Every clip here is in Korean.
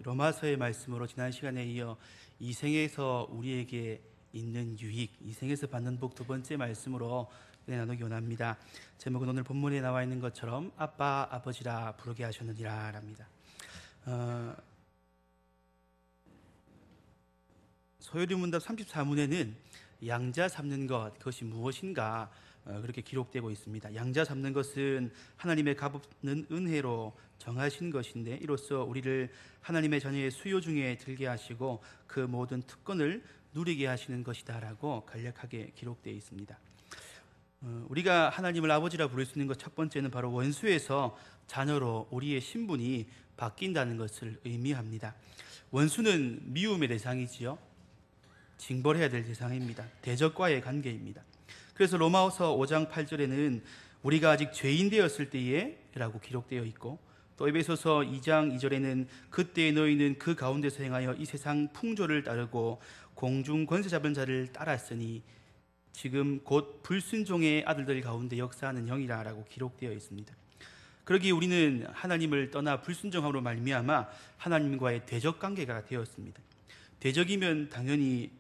로마서의 말씀으로 지난 시간에 이어 이생에서 우리에게 있는 유익, 이생에서 받는 복 두 번째 말씀으로 은혜 나누기 원합니다. 제목은 오늘 본문에 나와 있는 것처럼 아빠 아버지라 부르게 하셨느니라 랍니다. 소요리 문답 34문에는 양자 삼는 것, 그것이 무엇인가 그렇게 기록되고 있습니다. 양자 삼는 것은 하나님의 값없는 은혜로 정하신 것인데 이로써 우리를 하나님의 자녀의 수요 중에 들게 하시고 그 모든 특권을 누리게 하시는 것이다 라고 간략하게 기록되어 있습니다. 우리가 하나님을 아버지라 부를 수 있는 것 첫 번째는 바로 원수에서 자녀로 우리의 신분이 바뀐다는 것을 의미합니다. 원수는 미움의 대상이지요, 징벌해야 될 대상입니다. 대적과의 관계입니다. 그래서 로마서 5장 8절에는 우리가 아직 죄인 되었을 때에 라고 기록되어 있고, 또 에베소서 2장 2절에는 그때 너희는 그 가운데서 행하여 이 세상 풍조를 따르고 공중 권세 잡은 자를 따랐으니 지금 곧 불순종의 아들들 가운데 역사하는 형이라 라고 기록되어 있습니다. 그러기에 우리는 하나님을 떠나 불순종함으로 말미암아 하나님과의 대적 관계가 되었습니다. 대적이면 당연히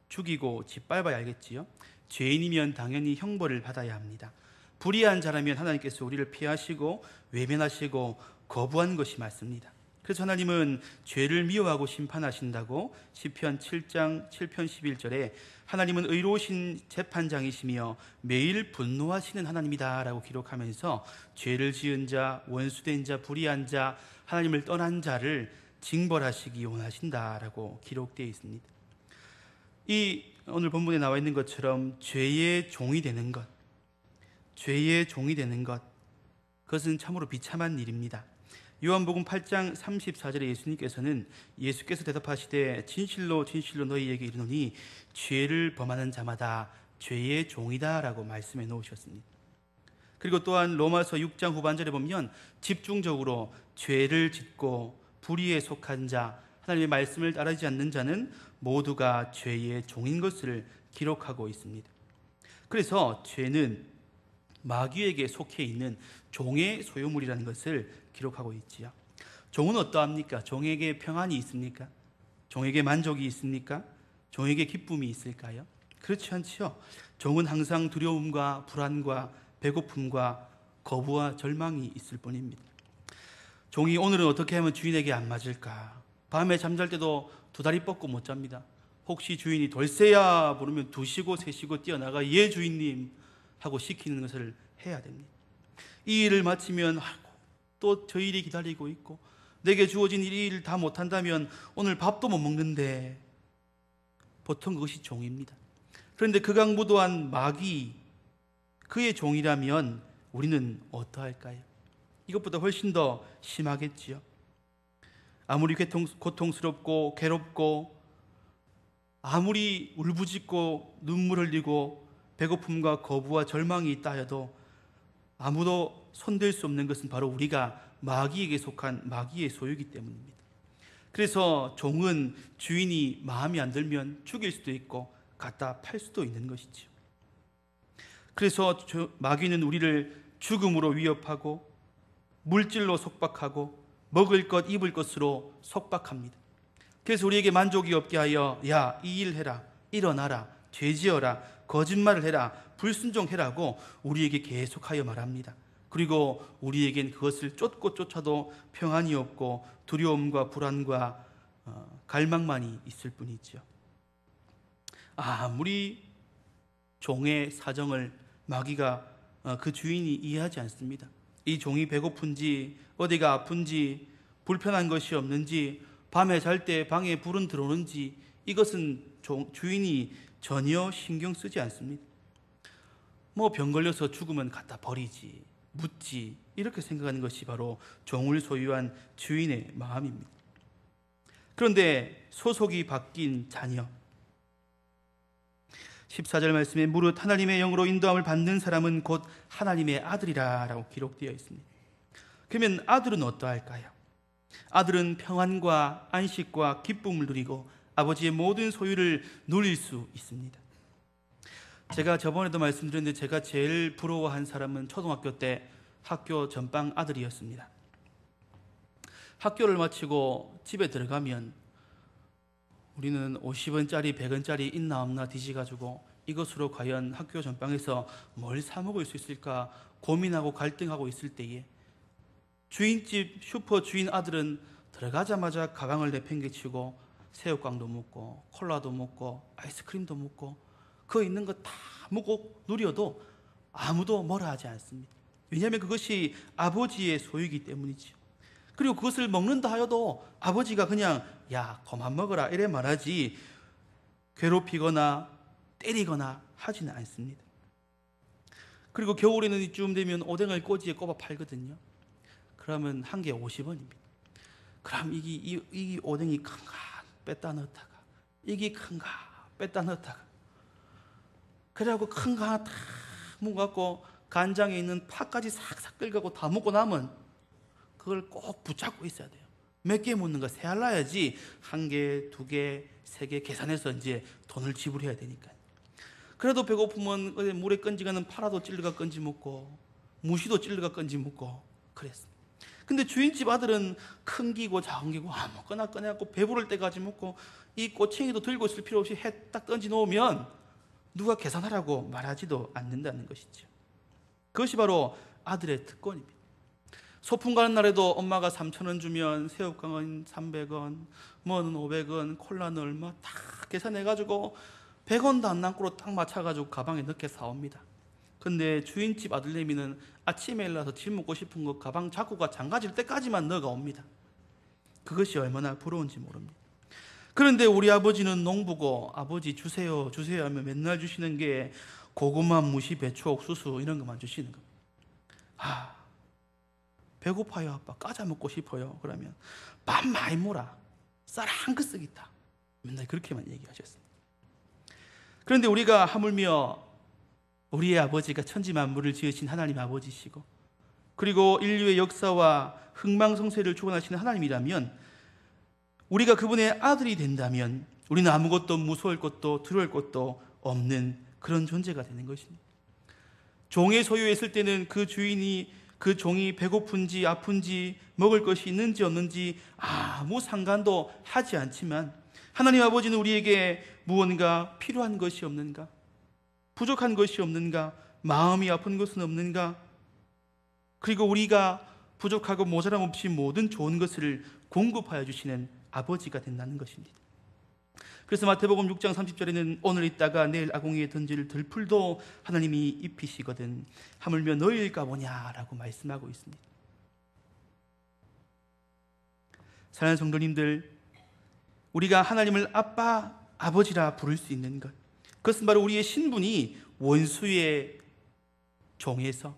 죽이고 짓밟아야 알겠지요. 죄인이면 당연히 형벌을 받아야 합니다. 불의한 자라면 하나님께서 우리를 피하시고 외면하시고 거부한 것이 맞습니다. 그래서 하나님은 죄를 미워하고 심판하신다고 시편 7장 7편 11절에 하나님은 의로우신 재판장이시며 매일 분노하시는 하나님이다 라고 기록하면서 죄를 지은 자, 원수된 자, 불의한 자, 하나님을 떠난 자를 징벌하시기 원하신다 라고 기록되어 있습니다. 이 오늘 본문에 나와 있는 것처럼 죄의 종이 되는 것, 죄의 종이 되는 것, 그것은 참으로 비참한 일입니다. 요한복음 8장 34절에 예수께서 대답하시되 진실로 진실로 너희에게 이르노니 죄를 범하는 자마다 죄의 종이다 라고 말씀해 놓으셨습니다. 그리고 또한 로마서 6장 후반절에 보면 집중적으로 죄를 짓고 불의에 속한 자, 하나님의 말씀을 따르지 않는 자는 모두가 죄의 종인 것을 기록하고 있습니다. 그래서 죄는 마귀에게 속해 있는 종의 소유물이라는 것을 기록하고 있지요. 종은 어떠합니까? 종에게 평안이 있습니까? 종에게 만족이 있습니까? 종에게 기쁨이 있을까요? 그렇지 않지요. 종은 항상 두려움과 불안과 배고픔과 거부와 절망이 있을 뿐입니다. 종이 오늘은 어떻게 하면 주인에게 안 맞을까? 밤에 잠잘 때도 두 다리 뻗고 못 잡니다. 혹시 주인이 돌쇠야 부르면 2시고 3시고 뛰어나가 예 주인님 하고 시키는 것을 해야 됩니다. 이 일을 마치면 또 저 일이 기다리고 있고, 내게 주어진 이 일을 다 못한다면 오늘 밥도 못 먹는데, 보통 그것이 종입니다. 그런데 극악무도한 마귀, 그의 종이라면 우리는 어떠할까요? 이것보다 훨씬 더 심하겠지요. 아무리 고통스럽고 괴롭고 아무리 울부짖고 눈물 흘리고 배고픔과 거부와 절망이 있다 해도 아무도 손댈 수 없는 것은 바로 우리가 마귀에게 속한 마귀의 소유이기 때문입니다. 그래서 종은 주인이 마음에 안 들면 죽일 수도 있고 갖다 팔 수도 있는 것이죠. 그래서 마귀는 우리를 죽음으로 위협하고 물질로 속박하고 먹을 것 입을 것으로 속박합니다. 그래서 우리에게 만족이 없게 하여 야, 이 일 해라, 일어나라, 죄지어라, 거짓말을 해라, 불순종해라고 우리에게 계속하여 말합니다. 그리고 우리에겐 그것을 쫓고 쫓아도 평안이 없고 두려움과 불안과 갈망만이 있을 뿐이죠. 아무리 종의 사정을 마귀가 그 주인이 이해하지 않습니다. 이 종이 배고픈지 어디가 아픈지 불편한 것이 없는지 밤에 잘 때 방에 불은 들어오는지 이것은 주인이 전혀 신경 쓰지 않습니다. 병 걸려서 죽으면 갖다 버리지, 묻지, 이렇게 생각하는 것이 바로 종을 소유한 주인의 마음입니다. 그런데 소속이 바뀐 자녀, 14절 말씀에 무릇 하나님의 영으로 인도함을 받는 사람은 곧 하나님의 아들이라 라고 기록되어 있습니다. 그러면 아들은 어떠할까요? 아들은 평안과 안식과 기쁨을 누리고 아버지의 모든 소유를 누릴 수 있습니다. 제가 저번에도 말씀드렸는데 제가 제일 부러워한 사람은 초등학교 때 학교 전방 아들이었습니다. 학교를 마치고 집에 들어가면 우리는 50원짜리 100원짜리 있나 없나 뒤져가지고 이것으로 과연 학교 전방에서 뭘 사 먹을 수 있을까 고민하고 갈등하고 있을 때에 주인집 슈퍼 주인 아들은 들어가자마자 가방을 내팽개치고 새우깡도 먹고 콜라도 먹고 아이스크림도 먹고 그 있는 거 다 먹고 누려도 아무도 뭐라 하지 않습니다. 왜냐하면 그것이 아버지의 소유이기 때문이죠. 그리고 그것을 먹는다 하여도 아버지가 그냥 야 그만 먹어라 이래 말하지 괴롭히거나 때리거나 하지는 않습니다. 그리고 겨울에는 이쯤 되면 오뎅을 꼬지에 꼽아 팔거든요. 그러면 한 개 50원입니다. 그럼 이 오뎅이 큰가 뺐다 넣었다가 이게 큰가 뺐다 넣었다가 그래갖고 큰가 다 먹어갖고 간장에 있는 파까지 싹싹 끓여갖고 다 먹고 나면 그걸 꼭 붙잡고 있어야 돼요. 몇 개 먹는가 세알라야지 한 개, 두 개, 세 개 계산해서 이제 돈을 지불해야 되니까. 그래도 배고프면 물에 건지가는 파라도 찔러가 건지 먹고 무시도 찔러가 건지 먹고 그랬습니다. 근데 주인집 아들은 큰 기고 작은 기고 아무거나 꺼내갖고 배부를 때까지 먹고 이 꼬챙이도 들고 있을 필요 없이 해 딱 던지 놓으면 누가 계산하라고 말하지도 않는다는 것이죠. 그것이 바로 아들의 특권입니다. 소풍 가는 날에도 엄마가 3,000원 주면 새우깡은 300원, 뭐는 500원, 콜라는 얼마 다 계산해가지고 100원도 안 남고 딱 맞춰가지고 가방에 넣게 사옵니다. 근데 주인집 아들내미는 아침에 일어나서 집 먹고 싶은 거 가방 자꾸가 장가질 때까지만 넣어가 옵니다. 그것이 얼마나 부러운지 모릅니다. 그런데 우리 아버지는 농부고 아버지 주세요 주세요 하면 맨날 주시는 게 고구마, 무시, 배추, 옥수수 이런 것만 주시는 겁니다. 배고파요 아빠, 과자 먹고 싶어요. 그러면 밥 많이 몰아, 쌀 한 끗 쓰겠다, 맨날 그렇게만 얘기하셨습니다. 그런데 우리가 하물며 우리의 아버지가 천지만물을 지으신 하나님 아버지시고 그리고 인류의 역사와 흥망성쇠를 주관하시는 하나님이라면 우리가 그분의 아들이 된다면 우리는 아무것도 무서울 것도 두려울 것도 없는 그런 존재가 되는 것입니다. 종의 소유했을 때는 그 주인이 그 종이 배고픈지 아픈지 먹을 것이 있는지 없는지 아무 상관도 하지 않지만 하나님 아버지는 우리에게 무언가 필요한 것이 없는가, 부족한 것이 없는가, 마음이 아픈 것은 없는가, 그리고 우리가 부족하고 모자람 없이 모든 좋은 것을 공급하여 주시는 아버지가 된다는 것입니다. 그래서 마태복음 6장 30절에는 오늘 있다가 내일 아궁이에 던질 들풀도 하나님이 입히시거든 하물며 너희일까 보냐라고 말씀하고 있습니다. 사랑하는 성도님들, 우리가 하나님을 아빠, 아버지라 부를 수 있는 것, 그것은 바로 우리의 신분이 원수의 종에서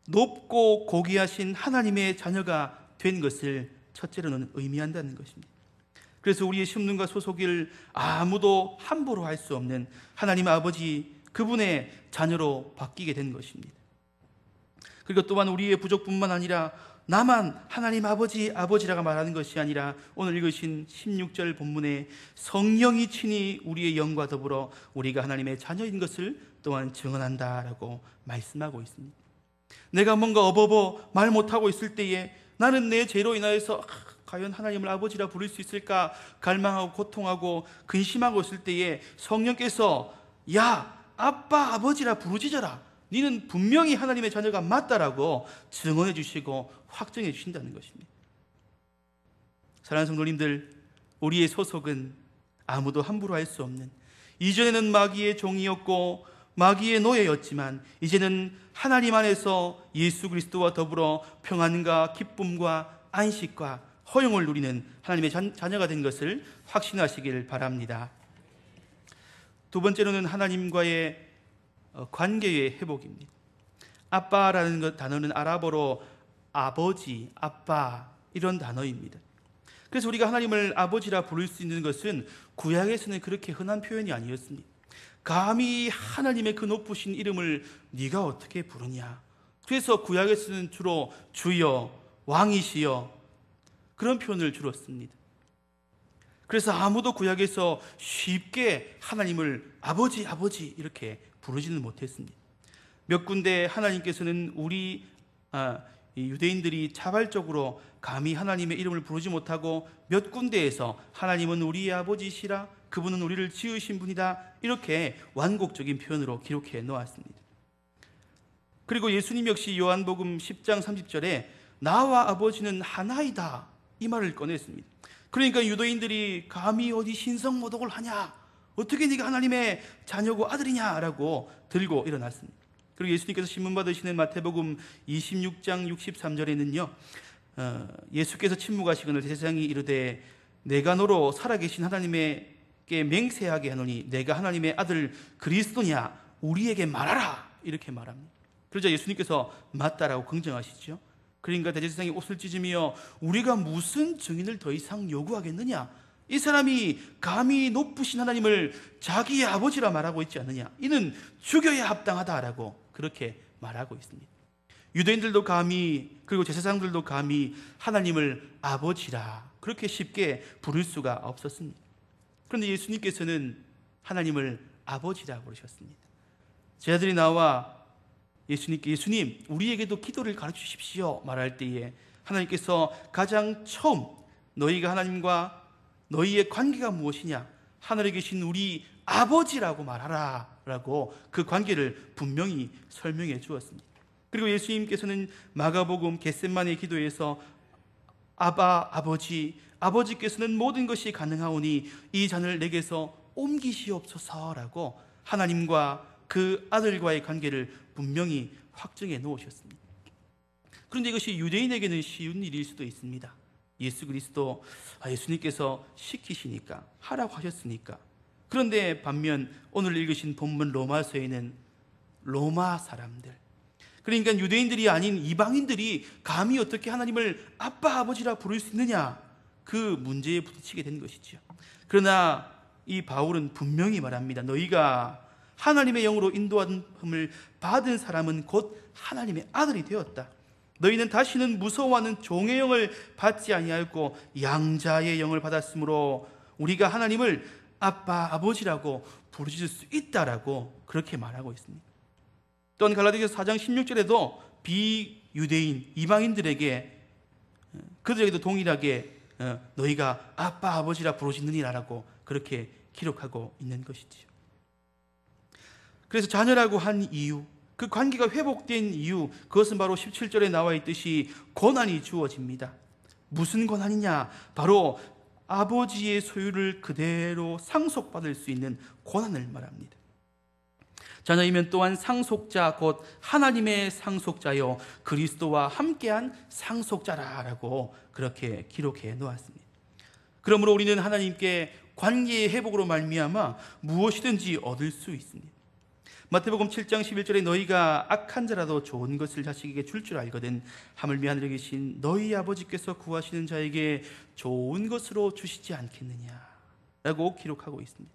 높고 고귀하신 하나님의 자녀가 된 것을 첫째로는 의미한다는 것입니다. 그래서 우리의 신분과 소속을 아무도 함부로 할 수 없는 하나님 아버지 그분의 자녀로 바뀌게 된 것입니다. 그리고 또한 우리의 부족뿐만 아니라 나만 하나님 아버지, 아버지라고 말하는 것이 아니라 오늘 읽으신 16절 본문에 성령이 친히 우리의 영과 더불어 우리가 하나님의 자녀인 것을 또한 증언한다라고 말씀하고 있습니다. 내가 뭔가 어버버 말 못하고 있을 때에 나는 내 죄로 인하여서 과연 하나님을 아버지라 부를 수 있을까 갈망하고 고통하고 근심하고 있을 때에 성령께서 야 아빠 아버지라 부르짖어라, 너는 분명히 하나님의 자녀가 맞다라고 증언해 주시고 확정해 주신다는 것입니다. 사랑하는 성도님들, 우리의 소속은 아무도 함부로 할 수 없는, 이전에는 마귀의 종이었고 마귀의 노예였지만 이제는 하나님 안에서 예수 그리스도와 더불어 평안과 기쁨과 안식과 허용을 누리는 하나님의 자녀가 된 것을 확신하시길 바랍니다. 두 번째로는 하나님과의 관계의 회복입니다. 아빠라는 단어는 아랍어로 아버지, 아빠 이런 단어입니다. 그래서 우리가 하나님을 아버지라 부를 수 있는 것은 구약에서는 그렇게 흔한 표현이 아니었습니다. 감히 하나님의 그 높으신 이름을 네가 어떻게 부르냐. 그래서 구약에서는 주로 주여, 왕이시여 그런 표현을 주로 씁니다. 그래서 아무도 구약에서 쉽게 하나님을 아버지, 아버지 이렇게 부르지는 못했습니다. 몇 군데 하나님께서는 우리 이 유대인들이 자발적으로 감히 하나님의 이름을 부르지 못하고 몇 군데에서 하나님은 우리의 아버지시라, 그분은 우리를 지으신 분이다, 이렇게 완곡적인 표현으로 기록해 놓았습니다. 그리고 예수님 역시 요한복음 10장 30절에 나와 아버지는 하나이다, 이 말을 꺼냈습니다. 그러니까 유대인들이 감히 어디 신성모독을 하냐, 어떻게 네가 하나님의 자녀고 아들이냐라고 들고 일어났습니다. 그리고 예수님께서 신문 받으시는 마태복음 26장 63절에는요, 예수께서 침묵하시거늘 제사장이 이르되 내가 너로 살아계신 하나님께 맹세하게 하노니 내가 하나님의 아들 그리스도냐 우리에게 말하라, 이렇게 말합니다. 그러자 예수님께서 맞다라고 긍정하시죠. 그러니까 대제사장이 옷을 찢으며 우리가 무슨 증인을 더 이상 요구하겠느냐, 이 사람이 감히 높으신 하나님을 자기의 아버지라 말하고 있지 않느냐, 이는 죽여야 합당하다라고 그렇게 말하고 있습니다. 유대인들도 감히, 그리고 제사장들도 감히 하나님을 아버지라 그렇게 쉽게 부를 수가 없었습니다. 그런데 예수님께서는 하나님을 아버지라 부르셨습니다. 제자들이 나와 예수님께 예수님 우리에게도 기도를 가르쳐 주십시오 말할 때에 하나님께서 가장 처음 너희가 하나님과 너희의 관계가 무엇이냐, 하늘에 계신 우리 아버지라고 말하라 라고 그 관계를 분명히 설명해 주었습니다. 그리고 예수님께서는 마가복음 겟세마네 기도에서 아바 아버지, 아버지께서는 모든 것이 가능하오니 이 잔을 내게서 옮기시옵소서라고 하나님과 그 아들과의 관계를 분명히 확정해 놓으셨습니다. 그런데 이것이 유대인에게는 쉬운 일일 수도 있습니다. 예수 그리스도, 예수님께서 시키시니까, 하라고 하셨으니까. 그런데 반면 오늘 읽으신 본문 로마서에는 로마 사람들, 그러니까 유대인들이 아닌 이방인들이 감히 어떻게 하나님을 아빠 아버지라 부를 수 있느냐, 그 문제에 부딪히게 된 것이죠. 그러나 이 바울은 분명히 말합니다. 너희가 하나님의 영으로 인도함을 받은 사람은 곧 하나님의 아들이 되었다. 너희는 다시는 무서워하는 종의 영을 받지 아니하였고 양자의 영을 받았으므로 우리가 하나님을 아빠 아버지라고 부르실 수 있다라고 그렇게 말하고 있습니다. 또한 갈라디아서 4장 16절에도 비유대인 이방인들에게, 그들에게도 동일하게 너희가 아빠 아버지라 부르시느니라라고 그렇게 기록하고 있는 것이지요. 그래서 자녀라고 한 이유, 그 관계가 회복된 이유, 그것은 바로 17절에 나와 있듯이 고난이 주어집니다. 무슨 고난이냐? 바로 아버지의 소유를 그대로 상속받을 수 있는 고난을 말합니다. 자녀이면 또한 상속자, 곧 하나님의 상속자요 그리스도와 함께한 상속자라고 그렇게 기록해 놓았습니다. 그러므로 우리는 하나님께 관계의 회복으로 말미암아 무엇이든지 얻을 수 있습니다. 마태복음 7장 11절에 너희가 악한 자라도 좋은 것을 자식에게 줄 줄 알거든 하물며 하늘에 계신 너희 아버지께서 구하시는 자에게 좋은 것으로 주시지 않겠느냐 라고 기록하고 있습니다.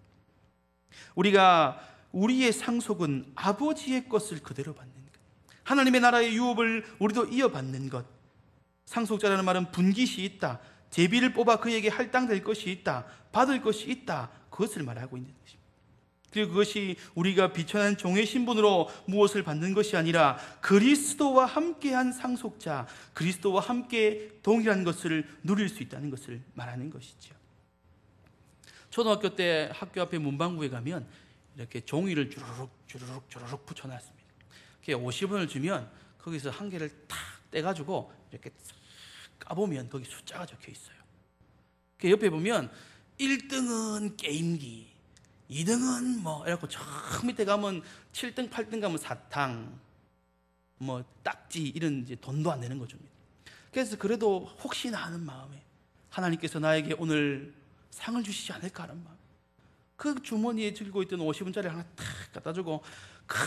우리가 우리의 상속은 아버지의 것을 그대로 받는 것, 하나님의 나라의 유업을 우리도 이어받는 것. 상속자라는 말은 분깃이 있다, 제비를 뽑아 그에게 할당될 것이 있다, 받을 것이 있다, 그것을 말하고 있는 것입니다. 그리고 그것이 우리가 비천한 종의 신분으로 무엇을 받는 것이 아니라 그리스도와 함께한 상속자, 그리스도와 함께 동일한 것을 누릴 수 있다는 것을 말하는 것이죠. 초등학교 때 학교 앞에 문방구에 가면 이렇게 종이를 주르륵 붙여놨습니다. 50원을 주면 거기서 한 개를 탁 떼가지고 이렇게 싹 까보면 거기 숫자가 적혀 있어요. 옆에 보면 1등은 게임기, 2등은 뭐 이렇게 저 밑에 가면 7등, 8등 가면 사탕, 뭐 딱지, 이런 이제 돈도 안 내는 거죠. 그래서 그래도 혹시나 하는 마음에 하나님께서 나에게 오늘 상을 주시지 않을까 하는 마음, 그 주머니에 들고 있던 50원짜리 하나 탁 갖다 주고 그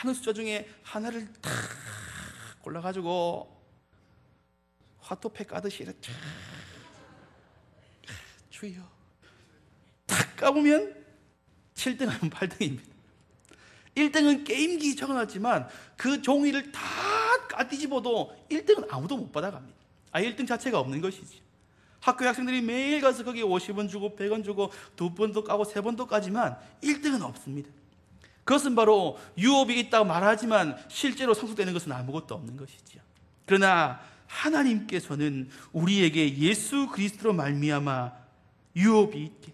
많은 숫자 중에 하나를 탁 골라가지고 화토패 까듯이 이렇게 주여 탁 까보면 7등 하면 8등입니다. 1등은 게임기 적어놨지만 그 종이를 다 까뒤집어도 1등은 아무도 못 받아갑니다. 1등 자체가 없는 것이지. 학교 학생들이 매일 가서 거기에 50원 주고 100원 주고 2번도 까고 3번도 까지만 1등은 없습니다. 그것은 바로 유업이 있다고 말하지만 실제로 상속되는 것은 아무것도 없는 것이지요. 그러나 하나님께서는 우리에게 예수 그리스도로 말미암아 유업이 있게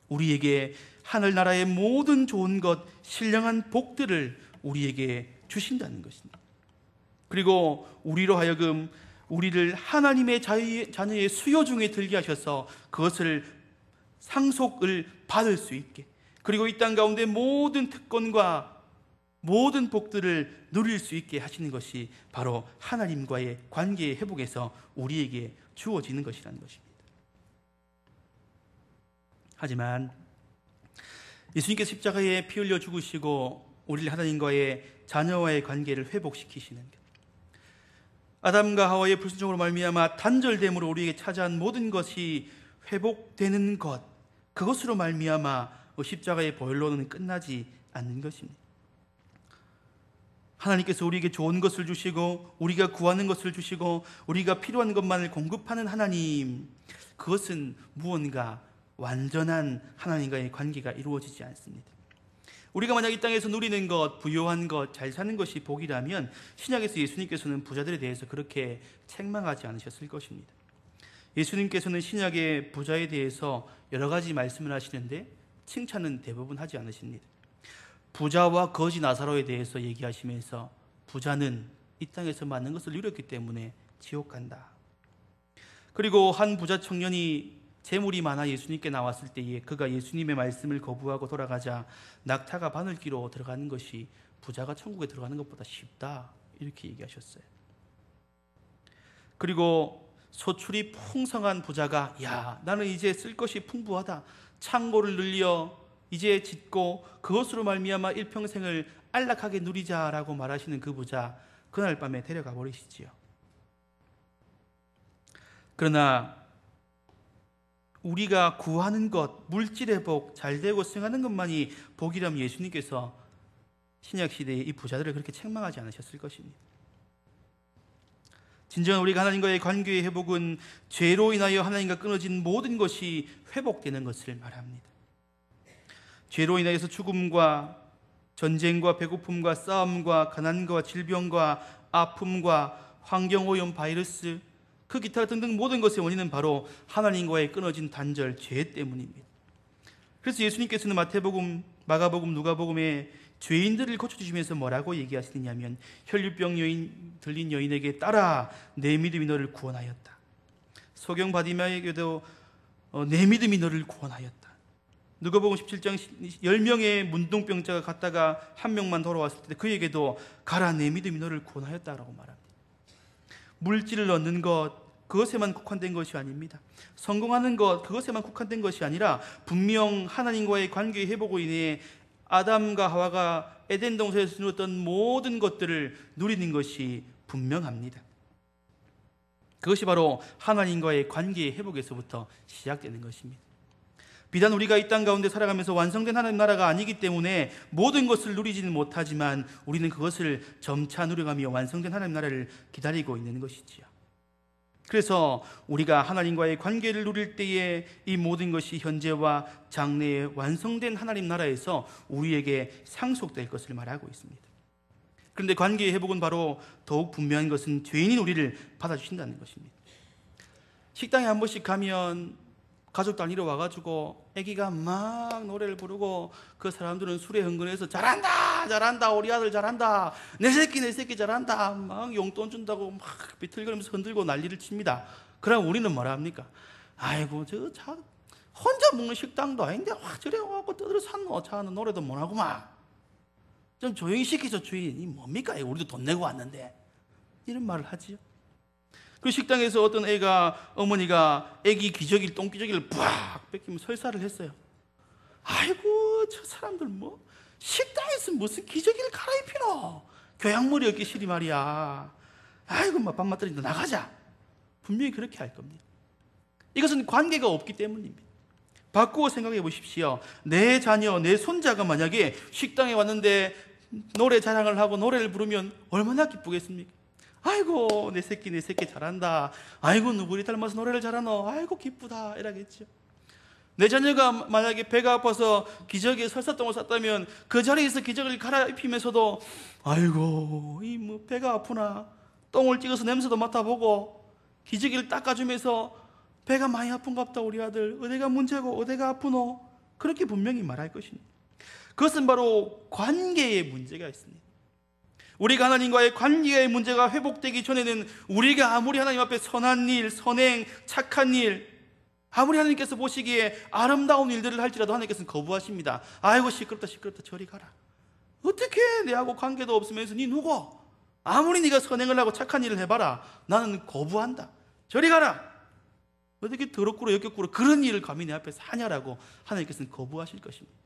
우리에게 하늘나라의 모든 좋은 것, 신령한 복들을 우리에게 주신다는 것입니다. 그리고 우리로 하여금 우리를 하나님의 자녀의 수요 중에 들게 하셔서 그것을 상속을 받을 수 있게, 그리고 이 땅 가운데 모든 특권과 모든 복들을 누릴 수 있게 하시는 것이 바로 하나님과의 관계의 회복에서 우리에게 주어지는 것이라는 것입니다. 하지만 예수님께서 십자가에 피 흘려 죽으시고 우리를 하나님과의 자녀와의 관계를 회복시키시는 것, 아담과 하와의 불순종으로 말미암아 단절됨으로 우리에게 차지한 모든 것이 회복되는 것, 그것으로 말미암아 십자가의 보혈로는 끝나지 않는 것입니다. 하나님께서 우리에게 좋은 것을 주시고 우리가 구하는 것을 주시고 우리가 필요한 것만을 공급하는 하나님, 그것은 무언가 완전한 하나님과의 관계가 이루어지지 않습니다. 우리가 만약 이 땅에서 누리는 것, 부요한 것, 잘 사는 것이 복이라면 신약에서 예수님께서는 부자들에 대해서 그렇게 책망하지 않으셨을 것입니다. 예수님께서는 신약의 부자에 대해서 여러 가지 말씀을 하시는데 칭찬은 대부분 하지 않으십니다. 부자와 거지 나사로에 대해서 얘기하시면서 부자는 이 땅에서 많은 것을 누렸기 때문에 지옥 간다. 그리고 한 부자 청년이 재물이 많아 예수님께 나왔을 때에 그가 예수님의 말씀을 거부하고 돌아가자 낙타가 바늘기로 들어가는 것이 부자가 천국에 들어가는 것보다 쉽다, 이렇게 얘기하셨어요. 그리고 소출이 풍성한 부자가 나는 이제 쓸 것이 풍부하다, 창고를 늘려 이제 짓고 그것으로 말미암아 일평생을 안락하게 누리자라고 말하시는 그 부자, 그날 밤에 데려가 버리시지요. 그러나 우리가 구하는 것, 물질의 복, 잘되고 승하는 것만이 복이라면 예수님께서 신약시대에 이 부자들을 그렇게 책망하지 않으셨을 것입니다. 진정한 우리가 하나님과의 관계의 회복은 죄로 인하여 하나님과 끊어진 모든 것이 회복되는 것을 말합니다. 죄로 인하여서 죽음과 전쟁과 배고픔과 싸움과 가난과 질병과 아픔과 환경오염, 바이러스, 그 기타 등등 모든 것의 원인은 바로 하나님과의 끊어진 단절, 죄 때문입니다. 그래서 예수님께서는 마태복음, 마가복음, 누가복음에 죄인들을 고쳐주시면서 뭐라고 얘기하시느냐면 혈류병 들린 여인에게 따라 내 믿음이 너를 구원하였다. 소경 바디마에게도 내 믿음이 너를 구원하였다. 누가복음 17장 10명의 문둥병자가 갔다가 한 명만 돌아왔을 때 그에게도 가라, 내 믿음이 너를 구원하였다라고 말합니다. 물질을 얻는 것, 그것에만 국한된 것이 아닙니다. 성공하는 것, 그것에만 국한된 것이 아니라 분명 하나님과의 관계의 회복으로 인해 아담과 하와가 에덴 동산에서 누렸던 모든 것들을 누리는 것이 분명합니다. 그것이 바로 하나님과의 관계의 회복에서부터 시작되는 것입니다. 비단 우리가 이 땅 가운데 살아가면서 완성된 하나님 나라가 아니기 때문에 모든 것을 누리지는 못하지만 우리는 그것을 점차 누려가며 완성된 하나님 나라를 기다리고 있는 것이지요. 그래서 우리가 하나님과의 관계를 누릴 때에 이 모든 것이 현재와 장래에 완성된 하나님 나라에서 우리에게 상속될 것을 말하고 있습니다. 그런데 관계의 회복은 바로 더욱 분명한 것은 죄인인 우리를 받아주신다는 것입니다. 식당에 한 번씩 가면 가족 단위로 와가지고 아기가 막 노래를 부르고 그 사람들은 술에 흥건해서 잘한다, 잘한다, 우리 아들 잘한다, 내 새끼 잘한다, 막 용돈 준다고 막 비틀거리면서 흔들고 난리를 칩니다. 그럼 우리는 뭐라 합니까? 아이고 혼자 먹는 식당도 아닌데 와 저래 와갖고 떠들어 샀노, 자는 노래도 못하구만, 좀 조용히 시키죠 주인, 이 뭡니까, 우리도 돈 내고 왔는데, 이런 말을 하지요. 그 식당에서 어떤 어머니가 애기 기저귀, 똥기저귀를 팍 뺏기면 설사를 했어요. 아이고 저 사람들 뭐 식당에서 무슨 기저귀를 갈아입히노, 교양머리 없기 싫이 말이야. 아이고 막 밥맛들인데 나가자. 분명히 그렇게 할 겁니다. 이것은 관계가 없기 때문입니다. 바꾸어 생각해 보십시오. 내 자녀, 내 손자가 만약에 식당에 왔는데 노래 자랑을 하고 노래를 부르면 얼마나 기쁘겠습니까? 아이고 내 새끼 잘한다, 아이고 누구리 닮아서 노래를 잘하노, 아이고 기쁘다, 이라겠죠. 내 자녀가 만약에 배가 아파서 기저귀에 설사똥을 쌌다면 그 자리에서 기저귀를 갈아입히면서도 아이고 이 뭐 배가 아프나 똥을 찍어서 냄새도 맡아보고 기저귀를 닦아주면서 배가 많이 아픈갑다 우리 아들, 어디가 문제고 어디가 아프노, 그렇게 분명히 말할 것입니다. 그것은 바로 관계의 문제가 있습니다. 우리가 하나님과의 관계의 문제가 회복되기 전에는 우리가 아무리 하나님 앞에 선한 일, 선행, 착한 일, 아무리 하나님께서 보시기에 아름다운 일들을 할지라도 하나님께서는 거부하십니다. 아이고 시끄럽다 저리 가라. 어떻게 내하고 관계도 없으면서 네 누구? 아무리 네가 선행을 하고 착한 일을 해봐라, 나는 거부한다. 저리 가라. 어떻게 더럽고 역겹고 그런 일을 감히 내 앞에서 하냐라고 하나님께서는 거부하실 것입니다.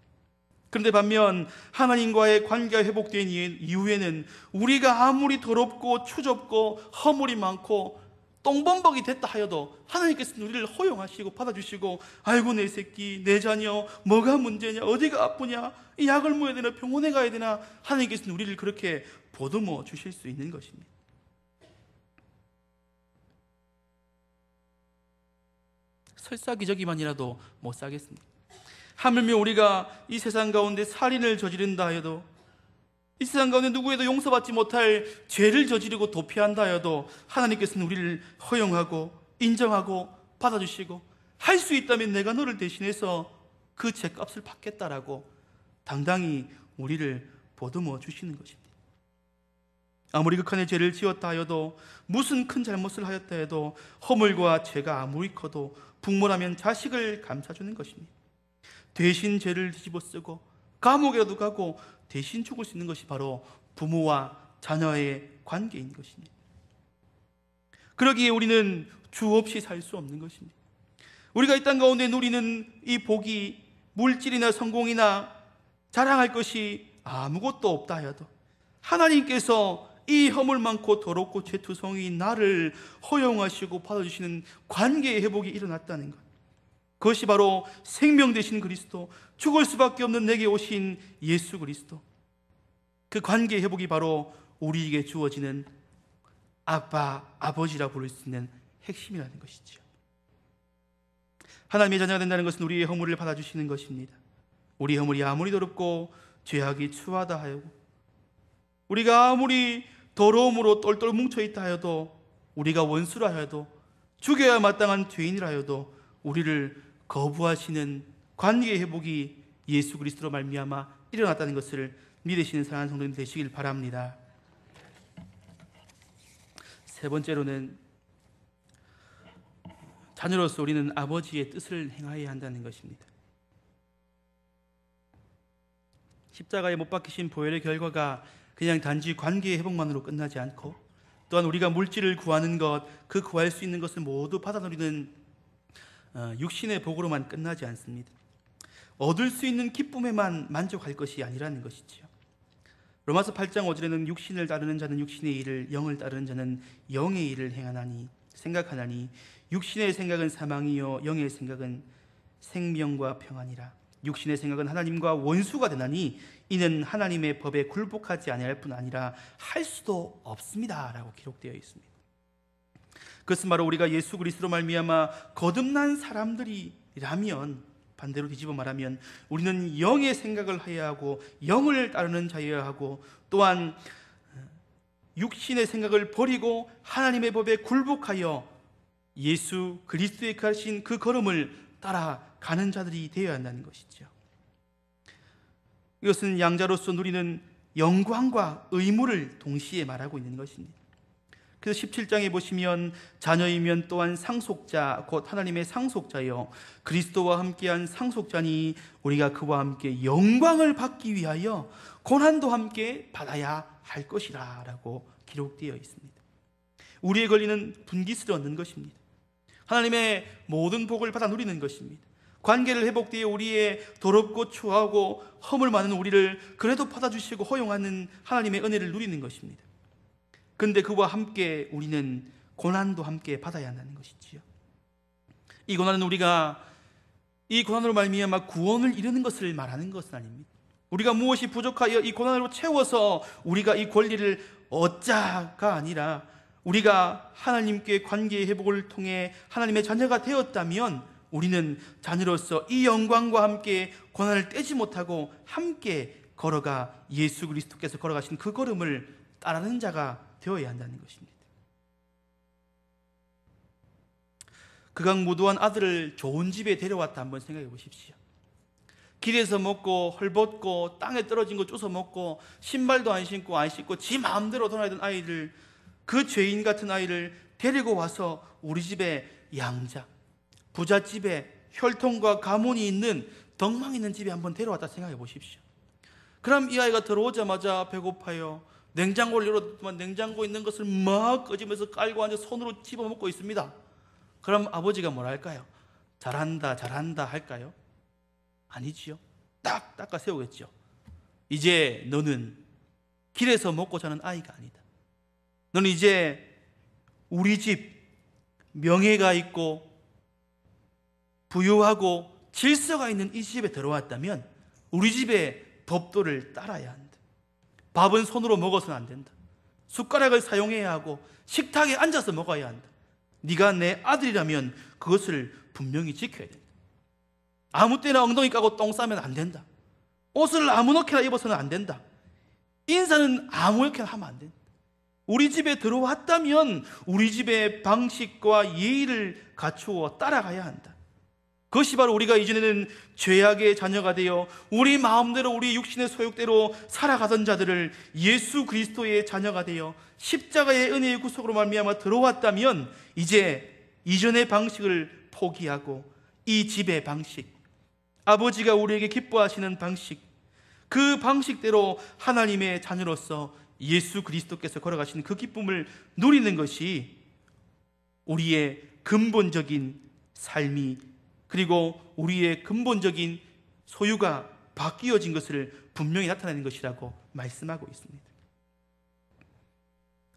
그런데 반면 하나님과의 관계가 회복된 이후에는 우리가 아무리 더럽고 추접고 허물이 많고 똥범벅이 됐다 하여도 하나님께서는 우리를 허용하시고 받아주시고, 아이고 내 새끼, 내 자녀, 뭐가 문제냐, 어디가 아프냐, 이 약을 먹어야 되나, 병원에 가야 되나, 하나님께서는 우리를 그렇게 보듬어 주실 수 있는 것입니다. 설사기저귀만이라도 못 사겠습니다. 하물며 우리가 이 세상 가운데 살인을 저지른다 해도, 이 세상 가운데 누구에도 용서받지 못할 죄를 저지르고 도피한다 해도 하나님께서는 우리를 허용하고 인정하고 받아주시고, 할 수 있다면 내가 너를 대신해서 그 죄값을 받겠다라고 당당히 우리를 보듬어 주시는 것입니다. 아무리 극한의 죄를 지었다 하여도, 무슨 큰 잘못을 하였다 해도, 허물과 죄가 아무리 커도 부모라면 자식을 감싸주는 것입니다. 대신 죄를 뒤집어 쓰고 감옥이라도 가고 대신 죽을 수 있는 것이 바로 부모와 자녀의 관계인 것입니다. 그러기에 우리는 주 없이 살 수 없는 것입니다. 우리가 이 땅 가운데 누리는 이 복이 물질이나 성공이나 자랑할 것이 아무것도 없다 하여도 하나님께서 이 허물 많고 더럽고 죄투성이인 나를 허용하시고 받아주시는 관계의 회복이 일어났다는 것, 그것이 바로 생명 되신 그리스도, 죽을 수밖에 없는 내게 오신 예수 그리스도, 그 관계의 회복이 바로 우리에게 주어지는 아빠, 아버지라 부를 수 있는 핵심이라는 것이죠. 하나님의 자녀가 된다는 것은 우리의 허물을 받아주시는 것입니다. 우리 허물이 아무리 더럽고 죄악이 추하다 하여도, 우리가 아무리 더러움으로 똘똘 뭉쳐있다 하여도, 우리가 원수라 하여도, 죽여야 마땅한 죄인이라 하여도 우리를 거부하시는 관계의 회복이 예수 그리스도로 말미암아 일어났다는 것을 믿으시는 사랑하는 성도님 되시길 바랍니다. 세 번째로는 자녀로서 우리는 아버지의 뜻을 행하여야 한다는 것입니다. 십자가에 못 박히신 보혈의 결과가 그냥 단지 관계의 회복만으로 끝나지 않고, 또한 우리가 물질을 구하는 것, 그 구할 수 있는 것을 모두 받아 누리는 육신의 복으로만 끝나지 않습니다. 얻을 수 있는 기쁨에만 만족할 것이 아니라는 것이지요. 로마서 8장 5절에는 육신을 따르는 자는 육신의 일을, 영을 따르는 자는 영의 일을 행하나니 생각하나니 육신의 생각은 사망이요 영의 생각은 생명과 평안이라. 육신의 생각은 하나님과 원수가 되나니 이는 하나님의 법에 굴복하지 아니할 뿐 아니라 할 수도 없습니다 라고 기록되어 있습니다. 그것은 바로 우리가 예수 그리스도로 말미암아 거듭난 사람들이라면, 반대로 뒤집어 말하면 우리는 영의 생각을 해야 하고 영을 따르는 자여야 하고, 또한 육신의 생각을 버리고 하나님의 법에 굴복하여 예수 그리스도의 가신 그 걸음을 따라가는 자들이 되어야 한다는 것이죠. 이것은 양자로서 누리는 영광과 의무를 동시에 말하고 있는 것입니다. 그래서 17장에 보시면 자녀이면 또한 상속자 곧 하나님의 상속자여 그리스도와 함께한 상속자니 우리가 그와 함께 영광을 받기 위하여 고난도 함께 받아야 할 것이라 라고 기록되어 있습니다. 우리의 권리는 분깃을 얻는 것입니다. 하나님의 모든 복을 받아 누리는 것입니다. 관계를 회복되어 우리의 더럽고 추하고 허물 많은 우리를 그래도 받아주시고 허용하는 하나님의 은혜를 누리는 것입니다. 그런데 그와 함께 우리는 고난도 함께 받아야 한다는 것이지요. 이 고난은 우리가 이 고난으로 말미암아 구원을 이루는 것을 말하는 것은 아닙니다. 우리가 무엇이 부족하여 이 고난으로 채워서 우리가 이 권리를 얻자가 아니라, 우리가 하나님께 관계의 회복을 통해 하나님의 자녀가 되었다면 우리는 자녀로서 이 영광과 함께 고난을 떼지 못하고 함께 걸어가 예수 그리스도께서 걸어가신 그 걸음을 따르는 자가 되어야 한다는 것입니다. 극악무도한 아들을 좋은 집에 데려왔다 한번 생각해 보십시오. 길에서 먹고 헐벗고 땅에 떨어진 거 주워 먹고 신발도 안 신고 지 마음대로 돌아다니던 아이를, 그 죄인 같은 아이를 데리고 와서 우리 집에 양자, 부잣집에 혈통과 가문이 있는 덕망 있는 집에 한번 데려왔다 생각해 보십시오. 그럼 이 아이가 들어오자마자 배고파요. 냉장고를 열었더만 냉장고에 있는 것을 막 꺼지면서 깔고 앉아 손으로 집어먹고 있습니다. 그럼 아버지가 뭐라 할까요? 잘한다 잘한다 할까요? 아니지요. 딱 닦아 세우겠죠. 이제 너는 길에서 먹고 자는 아이가 아니다. 너는 이제 우리 집 명예가 있고 부유하고 질서가 있는 이 집에 들어왔다면 우리 집의 법도를 따라야 한다. 밥은 손으로 먹어서는 안 된다. 숟가락을 사용해야 하고 식탁에 앉아서 먹어야 한다. 네가 내 아들이라면 그것을 분명히 지켜야 된다. 아무 때나 엉덩이 까고 똥 싸면 안 된다. 옷을 아무렇게나 입어서는 안 된다. 인사는 아무렇게나 하면 안 된다. 우리 집에 들어왔다면 우리 집의 방식과 예의를 갖추어 따라가야 한다. 그것이 바로 우리가 이전에는 죄악의 자녀가 되어 우리 마음대로 우리 육신의 소욕대로 살아가던 자들을 예수 그리스도의 자녀가 되어 십자가의 은혜의 구속으로 말미암아 들어왔다면 이제 이전의 방식을 포기하고 이 집의 방식, 아버지가 우리에게 기뻐하시는 방식, 그 방식대로 하나님의 자녀로서 예수 그리스도께서 걸어가신 그 기쁨을 누리는 것이 우리의 근본적인 삶이, 그리고 우리의 근본적인 소유가 바뀌어진 것을 분명히 나타내는 것이라고 말씀하고 있습니다.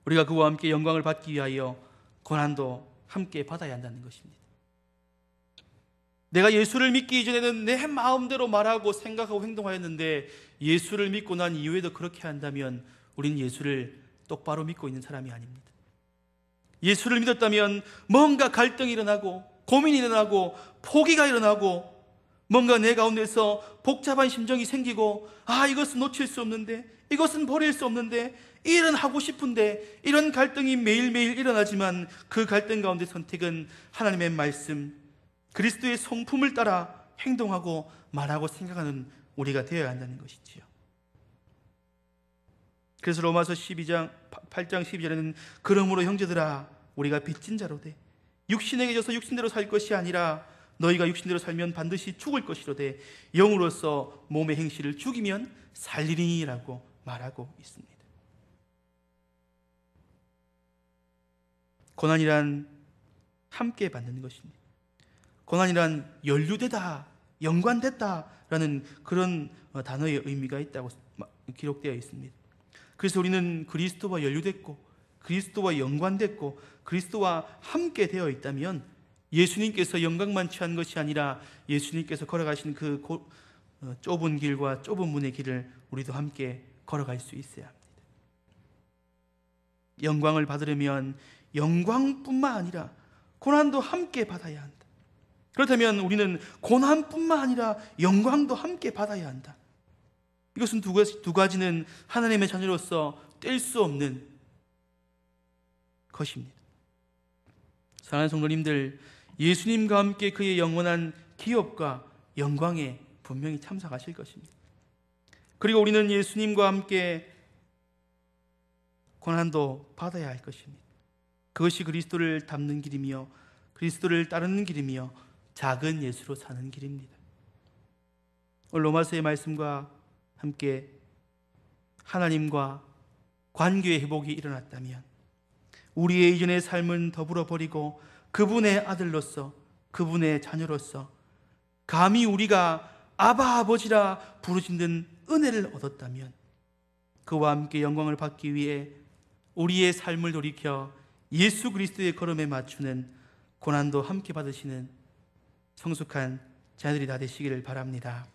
우리가 그와 함께 영광을 받기 위하여 고난도 함께 받아야 한다는 것입니다. 내가 예수를 믿기 이전에는 내 마음대로 말하고 생각하고 행동하였는데 예수를 믿고 난 이후에도 그렇게 한다면 우린 예수를 똑바로 믿고 있는 사람이 아닙니다. 예수를 믿었다면 뭔가 갈등이 일어나고 고민이 일어나고 포기가 일어나고 뭔가 내 가운데서 복잡한 심정이 생기고 이것은 놓칠 수 없는데, 이것은 버릴 수 없는데, 이 일은 하고 싶은데, 이런 갈등이 매일매일 일어나지만 그 갈등 가운데 선택은 하나님의 말씀, 그리스도의 성품을 따라 행동하고 말하고 생각하는 우리가 되어야 한다는 것이지요. 그래서 로마서 8장 12절에는 그러므로 형제들아 우리가 빚진 자로 돼 육신에게 져서 육신대로 살 것이 아니라 너희가 육신대로 살면 반드시 죽을 것이로되 영으로서 몸의 행실을 죽이면 살리리니라고 말하고 있습니다. 고난이란 함께 받는 것입니다. 고난이란 연루되다, 연관됐다라는 그런 단어의 의미가 있다고 기록되어 있습니다. 그래서 우리는 그리스도와 연루됐고 그리스도와 연관됐고 그리스도와 함께 되어 있다면 예수님께서 영광만 취한 것이 아니라 예수님께서 걸어가신 그 좁은 길과 좁은 문의 길을 우리도 함께 걸어갈 수 있어야 합니다. 영광을 받으려면 영광뿐만 아니라 고난도 함께 받아야 한다. 그렇다면 우리는 고난뿐만 아니라 영광도 함께 받아야 한다. 이것은 두 가지는 하나님의 자녀로서 뗄 수 없는 것입니다. 사랑하는 성도님들, 예수님과 함께 그의 영원한 기업과 영광에 분명히 참석하실 것입니다. 그리고 우리는 예수님과 함께 고난도 받아야 할 것입니다. 그것이 그리스도를 닮는 길이며 그리스도를 따르는 길이며 작은 예수로 사는 길입니다. 오늘 로마서의 말씀과 함께 하나님과 관계의 회복이 일어났다면 우리의 이전의 삶은 더불어 버리고 그분의 아들로서 그분의 자녀로서 감히 우리가 아바 아버지라 부르짖는 은혜를 얻었다면 그와 함께 영광을 받기 위해 우리의 삶을 돌이켜 예수 그리스도의 걸음에 맞추는 고난도 함께 받으시는 성숙한 자녀들이 다 되시기를 바랍니다.